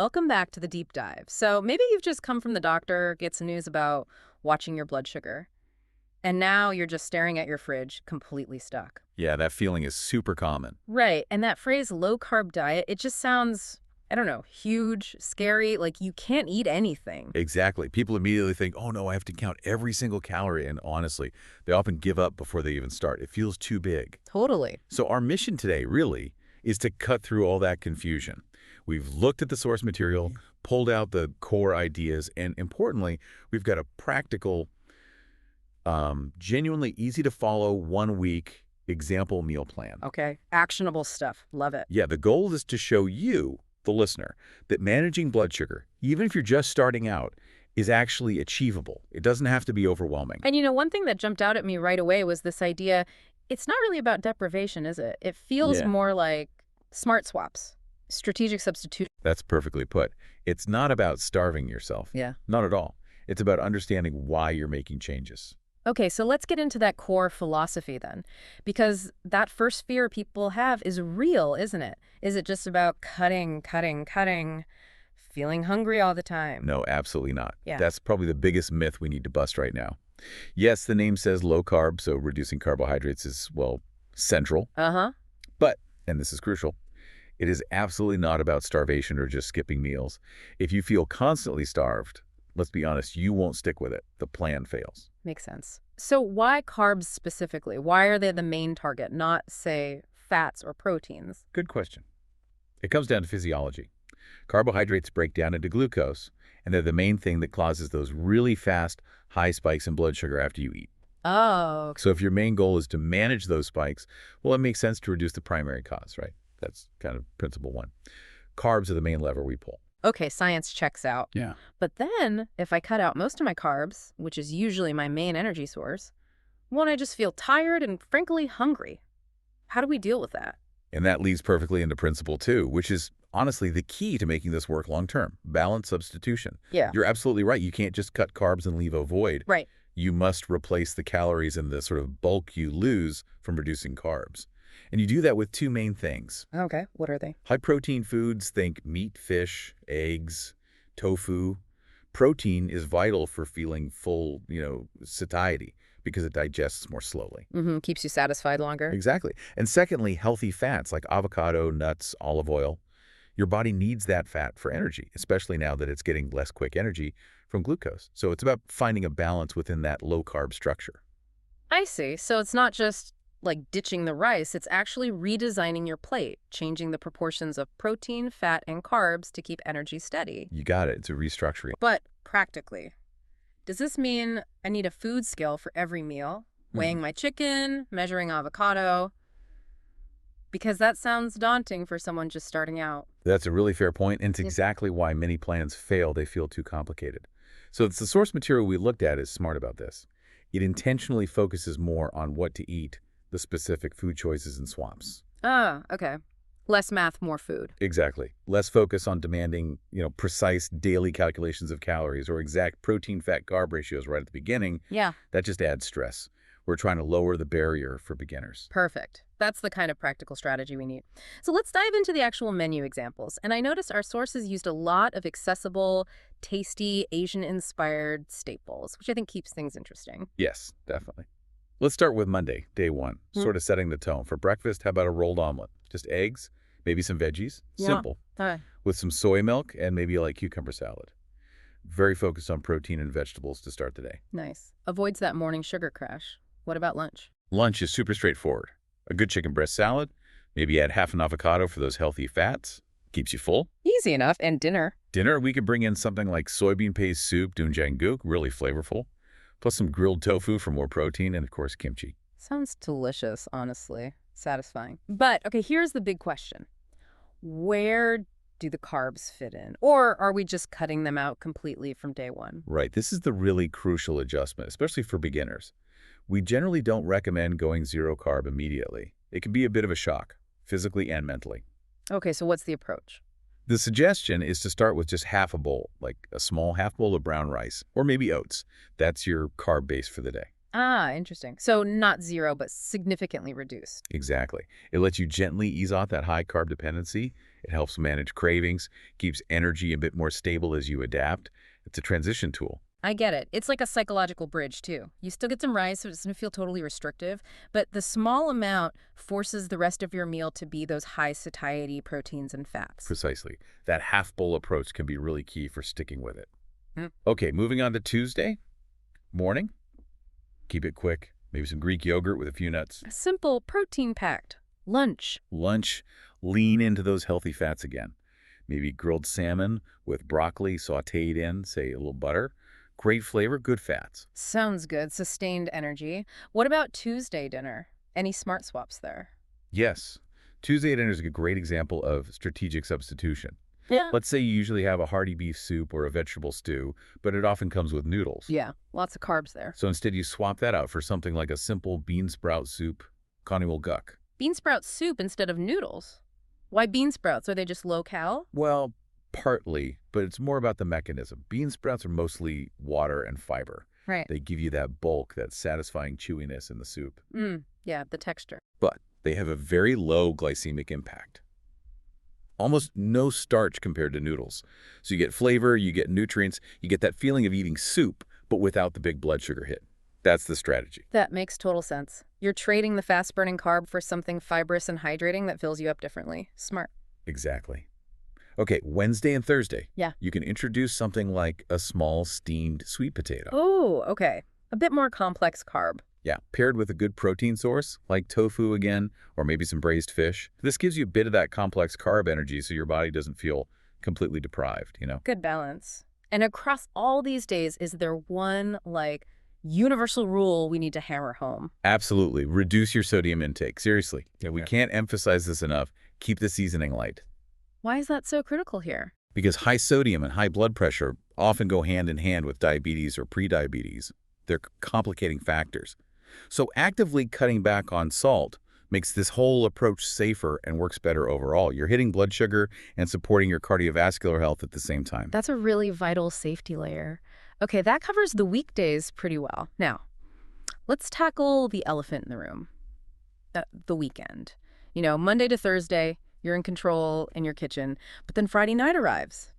welcome back to the deep dive. So maybe you've just come from the doctor, get some news about watching your blood sugar, and now you're just staring at your fridge, completely stuck. Yeah, that feeling is super common. Right, and that phrase low-carb diet, it just sounds, I don't know, huge, scary, like you can't eat anything. Exactly. People immediately think, oh no, I have to count every single calorie. And honestly, they often give up before they even start. It feels too big. Totally. So our mission today really is to cut through all that confusion. We've looked at the source material, pulled out the core ideas, and importantly, we've got a practical, genuinely easy to follow 1-week example meal plan. Okay, actionable stuff. Love it. Yeah, the goal is to show you, the listener, that managing blood sugar, even if you're just starting out, is actually achievable. It doesn't have to be overwhelming. And you know, one thing that jumped out at me right away was this idea, it's not really about deprivation, is it? It feels Yeah. more like smart swaps, strategic substitution. That's perfectly put. It's not about starving yourself. Yeah. Not at all. It's about understanding why you're making changes. Okay, so let's get into that core philosophy then, because that first fear people have is real, isn't it? Is it just about cutting, feeling hungry all the time? No, absolutely not. Yeah. That's probably the biggest myth we need to bust right now. Yes, the name says low carb, so reducing carbohydrates is, well, central. Uh-huh. But, and this is crucial, it is absolutely not about starvation or just skipping meals. If you feel constantly starved, let's be honest, you won't stick with it. The plan fails. Makes sense. So why carbs specifically? Why are they the main target, not, say, fats or proteins? Good question. It comes down to physiology. Carbohydrates break down into glucose, and they're the main thing that causes those really fast, high spikes in blood sugar after you eat. Oh, So if your main goal is to manage those spikes, well, it makes sense to reduce the primary cause, right? That's kind of principle one. Carbs are the main lever we pull. okay, science checks out. Yeah. But then, if I cut out most of my carbs, which is usually my main energy source, won't I just feel tired and frankly hungry? How do we deal with that? And that leads perfectly into principle two, which is honestly the key to making this work long term. Balanced substitution. Yeah. You're absolutely right. You can't just cut carbs and leave a void. Right. You must replace the calories and the sort of bulk you lose from reducing carbs. And you do that with two main things. Okay, what are they? High protein foods, think meat, fish, eggs, tofu. Protein is vital for feeling full, satiety because it digests more slowly. Mm-hmm, keeps you satisfied longer. Exactly. And secondly, healthy fats like avocado, nuts, olive oil. Your body needs that fat for energy, especially now that it's getting less quick energy from glucose. So it's about finding a balance within that low-carb structure. I see. So it's not just like ditching the rice, it's actually redesigning your plate, changing the proportions of protein, fat, and carbs to keep energy steady. You got it. It's a restructuring. But practically, does this mean I need a food scale for every meal? Weighing my chicken, measuring avocado? Because that sounds daunting for someone just starting out. That's a really fair point, and it's exactly why many plans fail. They feel too complicated. So it's the source material we looked at is smart about this. It intentionally focuses more on what to eat, the specific food choices and swaps. Ah, okay. Less math, more food. Exactly. Less focus on demanding, precise daily calculations of calories or exact protein-fat-carb ratios right at the beginning. Yeah. That just adds stress. We're trying to lower the barrier for beginners. Perfect. That's the kind of practical strategy we need. So let's dive into the actual menu examples. And I noticed our sources used a lot of accessible, tasty, Asian-inspired staples, which I think keeps things interesting. Yes, definitely. Let's start with Monday, day one, sort of setting the tone. For breakfast, how about a rolled omelet? Just eggs, maybe some veggies. Yeah. Simple. With some soy milk and maybe a light cucumber salad. Very focused on protein and vegetables to start the day. Nice. Avoids that morning sugar crash. What about lunch? Lunch is super straightforward. A good chicken breast salad, maybe add half an avocado for those healthy fats. Keeps you full. Easy enough. And dinner? Dinner, we could bring in something like soybean paste soup, doenjangguk, really flavorful. Plus some grilled tofu for more protein, and of course, kimchi. Sounds delicious, honestly. Satisfying. But, okay, here's the big question. Where do the carbs fit in? Or are we just cutting them out completely from day one? Right, this is the really crucial adjustment, especially for beginners. We generally don't recommend going zero carb immediately. It can be a bit of a shock, physically and mentally. Okay, so what's the approach? The suggestion is to start with just half a bowl, like a small half bowl of brown rice, or maybe oats. That's your carb base for the day. Ah, interesting. So not zero, but significantly reduced. Exactly. It lets you gently ease off that high carb dependency. It helps manage cravings, keeps energy a bit more stable as you adapt. It's a transition tool. I get it. It's like a psychological bridge, too. You still get some rice, so it doesn't feel totally restrictive, but the small amount forces the rest of your meal to be those high satiety proteins and fats. Precisely. That half bowl approach can be really key for sticking with it. Hmm. Okay, moving on to Tuesday morning. Keep it quick. Maybe some Greek yogurt with a few nuts. A simple, protein-packed lunch. Lunch, lean into those healthy fats again. Maybe grilled salmon with broccoli sautéed in, say a little butter. Great flavor, good fats. Sounds good. Sustained energy. What about Tuesday dinner? Any smart swaps there? Yes, Tuesday dinner is a great example of strategic substitution. Yeah. Let's say you usually have a hearty beef soup or a vegetable stew, but it often comes with noodles. Yeah, lots of carbs there. So instead you swap that out for something like a simple bean sprout soup, Connie Guk. Bean sprout soup instead of noodles. Why bean sprouts? Are they just low-cal? Well, partly, but it's more about the mechanism. Bean sprouts are mostly water and fiber. Right. They give you that bulk, that satisfying chewiness in the soup. Yeah, the texture. But they have a very low glycemic impact. Almost no starch compared to noodles. So you get flavor, you get nutrients, you get that feeling of eating soup, but without the big blood sugar hit. That's the strategy. That makes total sense. You're trading the fast-burning carb for something fibrous and hydrating that fills you up differently. Smart. Exactly. Okay, Wednesday and Thursday. Yeah. You can introduce something like a small steamed sweet potato. Oh, okay. A bit more complex carb. Yeah, paired with a good protein source, like tofu again, or maybe some braised fish. This gives you a bit of that complex carb energy so your body doesn't feel completely deprived, you know? Good balance. And across all these days, is there one, universal rule we need to hammer home? Absolutely. Reduce your sodium intake. Seriously. Yeah, we can't emphasize this enough. Keep the seasoning light. Why is that so critical here? Because high sodium and high blood pressure often go hand in hand with diabetes or prediabetes. They're complicating factors. So actively cutting back on salt makes this whole approach safer and works better overall. You're hitting blood sugar and supporting your cardiovascular health at the same time. That's a really vital safety layer. Okay, that covers the weekdays pretty well. Now, let's tackle the elephant in the room, the weekend. You know, Monday to Thursday, you're in control in your kitchen, but then Friday night arrives.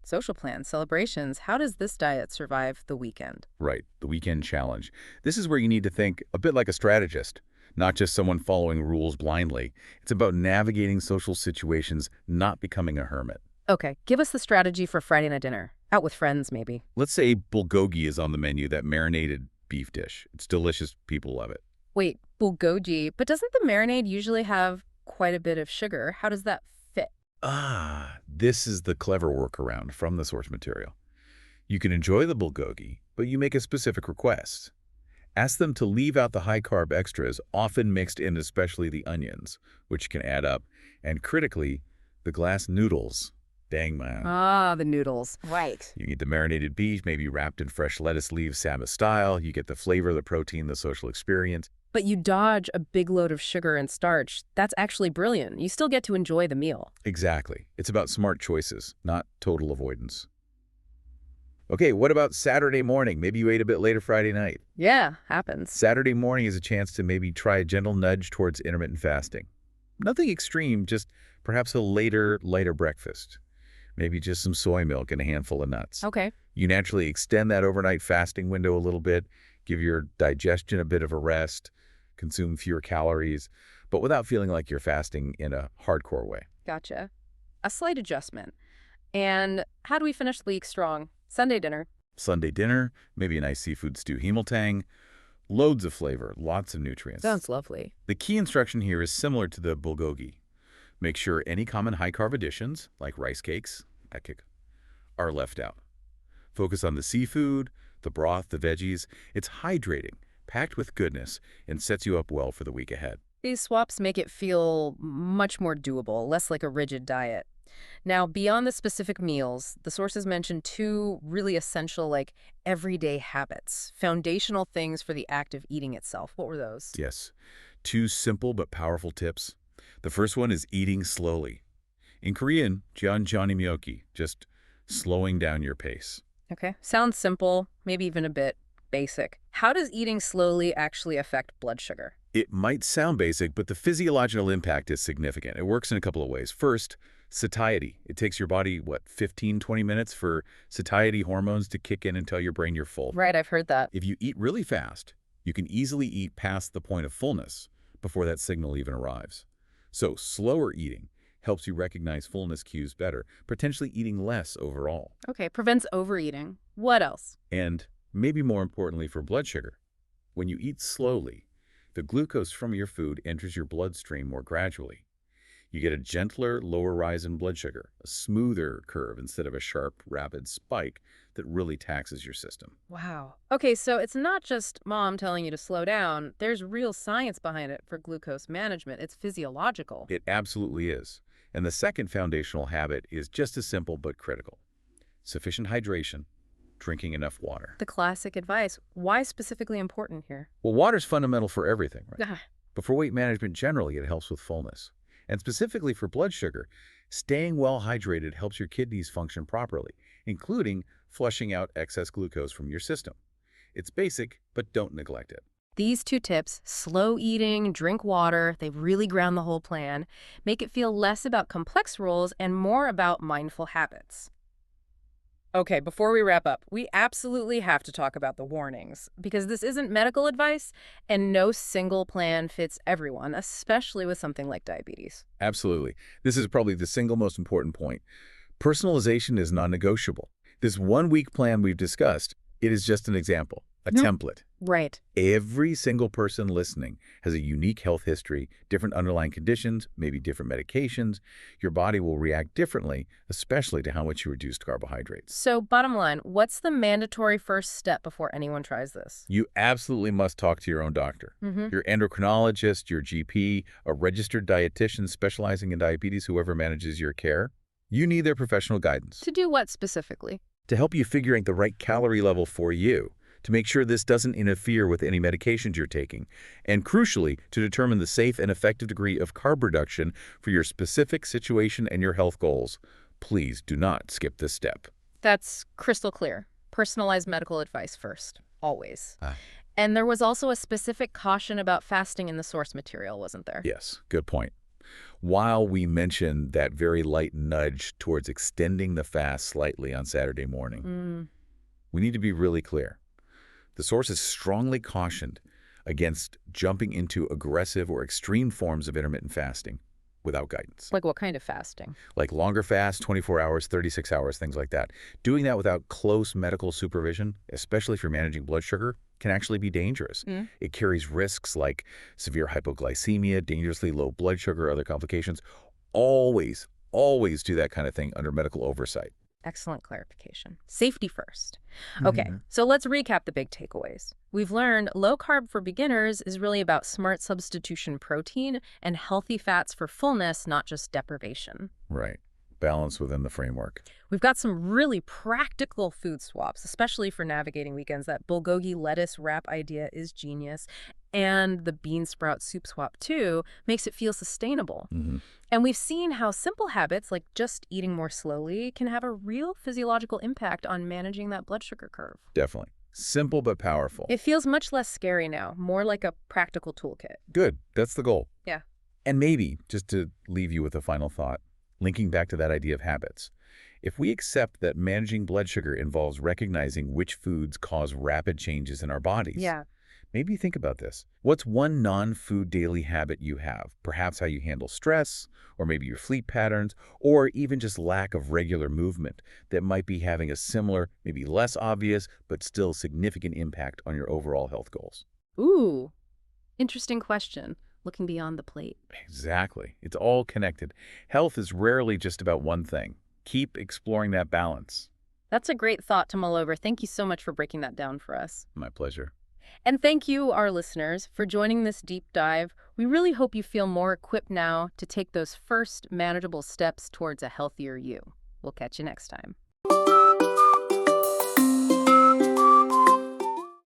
Social plans, celebrations. How does this diet survive the weekend? Right, the weekend challenge. This is where you need to think a bit like a strategist, not just someone following rules blindly. It's about navigating social situations, not becoming a hermit. Okay, give us the strategy for Friday night dinner. Out with friends, maybe. Let's say bulgogi is on the menu, that marinated beef dish. It's delicious. People love it. Wait, bulgogi, but doesn't the marinade usually have quite a bit of sugar? How does that fit? Ah, this is the clever workaround from the source material. You can enjoy the bulgogi, but you make a specific request. Ask them to leave out the high-carb extras, often mixed in especially the onions, which can add up, and critically, the glass noodles. Dang, man. Ah, the noodles. Right. You get the marinated beef, maybe wrapped in fresh lettuce leaves, Saba style. You get the flavor, the protein, the social experience. But you dodge a big load of sugar and starch. That's actually brilliant. You still get to enjoy the meal. Exactly. It's about smart choices, not total avoidance. Okay, what about Saturday morning? Maybe you ate a bit later Friday night. Yeah, happens. Saturday morning is a chance to maybe try a gentle nudge towards intermittent fasting. Nothing extreme, just perhaps a later, lighter breakfast. Maybe just some soy milk and a handful of nuts. Okay. You naturally extend that overnight fasting window a little bit, give your digestion a bit of a rest, consume fewer calories, but without feeling like you're fasting in a hardcore way. Gotcha. A slight adjustment. And how do we finish the week strong? Sunday dinner. Sunday dinner, maybe a nice seafood stew himmeltang, loads of flavor, lots of nutrients. Sounds lovely. The key instruction here is similar to the bulgogi. Make sure any common high-carb additions, like rice cakes, are left out. Focus on the seafood, the broth, the veggies. It's hydrating, packed with goodness, and sets you up well for the week ahead. These swaps make it feel much more doable, less like a rigid diet. Now, beyond the specific meals, the sources mentioned two really essential, everyday habits, foundational things for the act of eating itself. What were those? Yes, two simple but powerful tips. The first one is eating slowly. In Korean, jeonjeonimyoki, just slowing down your pace. Okay. Sounds simple, maybe even a bit basic. How does eating slowly actually affect blood sugar? It might sound basic, but the physiological impact is significant. It works in a couple of ways. First, satiety. It takes your body, what, 15, 20 minutes for satiety hormones to kick in and tell your brain you're full. Right, I've heard that. If you eat really fast, you can easily eat past the point of fullness before that signal even arrives. So slower eating helps you recognize fullness cues better, potentially eating less overall. Okay, prevents overeating. What else? And maybe more importantly for blood sugar, when you eat slowly, the glucose from your food enters your bloodstream more gradually. You get a gentler, lower rise in blood sugar, a smoother curve instead of a sharp, rapid spike that really taxes your system. Wow. Okay, so it's not just mom telling you to slow down. There's real science behind it for glucose management. It's physiological. It absolutely is. And the second foundational habit is just as simple but critical. Sufficient hydration, drinking enough water. The classic advice. Why specifically important here? Well, water's fundamental for everything, right? Ah, But for weight management generally, it helps with fullness. And specifically for blood sugar, staying well hydrated helps your kidneys function properly, including flushing out excess glucose from your system. It's basic, but don't neglect it. these two tips, slow eating, drink water, they really ground the whole plan, make it feel less about complex rules and more about mindful habits. Okay, before we wrap up, we absolutely have to talk about the warnings, because this isn't medical advice, and no single plan fits everyone, especially with something like diabetes. Absolutely. This is probably the single most important point. Personalization is non-negotiable. This one-week plan we've discussed, it is just an example, a No. template. Right. Every single person listening has a unique health history, different underlying conditions, maybe different medications. Your body will react differently, especially to how much you reduced carbohydrates. So bottom line, what's the mandatory first step before anyone tries this? You absolutely must talk to your own doctor. Your endocrinologist, your GP, a registered dietitian specializing in diabetes, whoever manages your care. You need their professional guidance To do what specifically? to help you figure out the right calorie level for you, to make sure this doesn't interfere with any medications you're taking, and crucially, to determine the safe and effective degree of carb reduction for your specific situation and your health goals. Please do not skip this step. That's crystal clear. Personalized medical advice first, always. Ah. And there was also a specific caution about fasting in the source material, wasn't there? Yes, good point. While we mentioned that very light nudge towards extending the fast slightly on Saturday morning, we need to be really clear. The source is strongly cautioned against jumping into aggressive or extreme forms of intermittent fasting without guidance. Like what kind of fasting? Like longer fast, 24 hours, 36 hours, things like that. Doing that without close medical supervision, especially if you're managing blood sugar, can actually be dangerous. It carries risks like severe hypoglycemia, dangerously low blood sugar, other complications. Always, always do that kind of thing under medical oversight. Excellent clarification. Safety first. Okay, so let's recap the big takeaways. We've learned low carb for beginners is really about smart substitution protein and healthy fats for fullness, not just deprivation. Right. Balance within the framework. We've got some really practical food swaps, especially for navigating weekends. That bulgogi lettuce wrap idea is genius. And the bean sprout soup swap, too, makes it feel sustainable. And we've seen how simple habits, like just eating more slowly, can have a real physiological impact on managing that blood sugar curve. Definitely. Simple but powerful. It feels much less scary now, more like a practical toolkit. Good. That's the goal. Yeah. And maybe, just to leave you with a final thought, linking back to that idea of habits, if we accept that managing blood sugar involves recognizing which foods cause rapid changes in our bodies, Yeah. maybe think about this. What's one non-food daily habit you have? Perhaps how you handle stress, or maybe your sleep patterns, or even just lack of regular movement that might be having a similar, maybe less obvious, but still significant impact on your overall health goals. Ooh, interesting question. Looking beyond the plate. Exactly. It's all connected. Health is rarely just about one thing. Keep exploring that balance. That's a great thought to mull over. Thank you so much for breaking that down for us. My pleasure. And thank you, our listeners, for joining this deep dive. We really hope you feel more equipped now to take those first manageable steps towards a healthier you. We'll catch you next time.